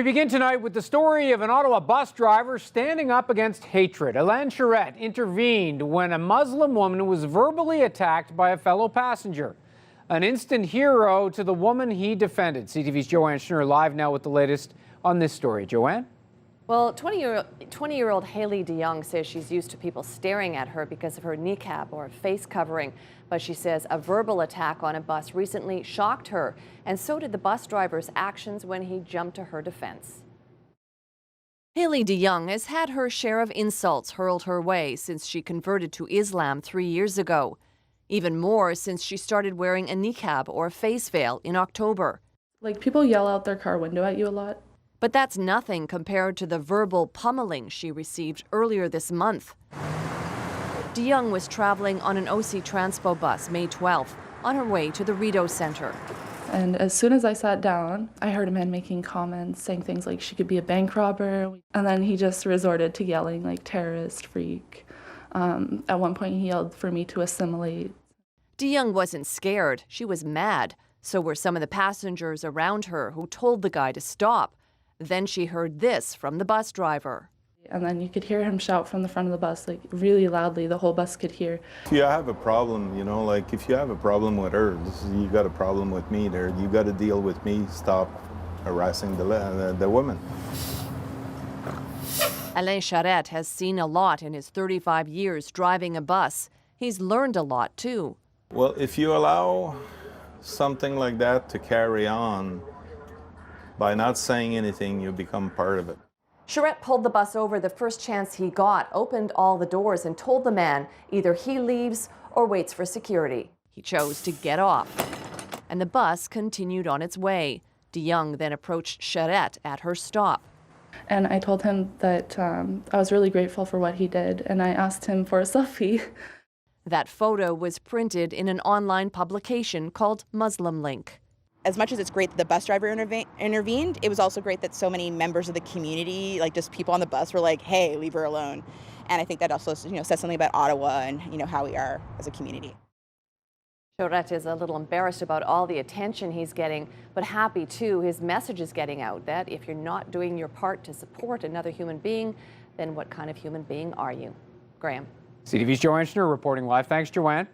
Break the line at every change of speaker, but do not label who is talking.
We begin tonight with the story of an Ottawa bus driver standing up against hatred. Alain Charette intervened when a Muslim woman was verbally attacked by a fellow passenger. An instant hero to the woman he defended. CTV's Joanne Schnurr live now with the latest on this story. Joanne?
Well, 20-year-old HAILEY DeYoung says she's used to people staring at her because of her niqab or face covering. But she says a verbal attack on a bus recently shocked her, and so did the bus driver's actions when he jumped to her defense. HAILEY DeYoung has had her share of insults hurled her way since she converted to Islam 3 years ago. Even more since she started wearing a niqab or face veil in October.
Like, people yell out their car window at you a lot.
But that's nothing compared to the verbal pummeling she received earlier this month. DeYoung was traveling on an OC Transpo bus May 12th on her way to the Rideau Centre.
And as soon as I sat down, I heard a man making comments saying things like she could be a bank robber. And then he just resorted to yelling like terrorist, freak. At one point he yelled for me to assimilate.
DeYoung wasn't scared, she was mad. So were some of the passengers around her who told the guy to stop. Then she heard this from the bus driver.
And then you could hear him shout from the front of the bus, like really loudly, the whole bus could hear.
If you have a problem, like if you have a problem with her, you got a problem with me there, you got to deal with me, stop harassing the woman.
Alain Charette has seen a lot in his 35 years driving a bus. He's learned a lot too.
Well, if you allow something like that to carry on, by not saying anything, you become part of it.
Charette pulled the bus over the first chance he got, opened all the doors and told the man either he leaves or waits for security. He chose to get off, and the bus continued on its way. DeYoung then approached Charette at her stop.
And I told him that I was really grateful for what he did, and I asked him for a selfie.
That photo was printed in an online publication called Muslim Link.
As much as it's great that the bus driver intervened, it was also great that so many members of the community, like just people on the bus, were like, hey, leave her alone. And I think that also says something about Ottawa and how we are as a community.
Charette is a little embarrassed about all the attention he's getting, but happy too. His message is getting out that if you're not doing your part to support another human being, then what kind of human being are you? Graham.
CTV's Joanne Schnurr reporting live. Thanks, Joanne.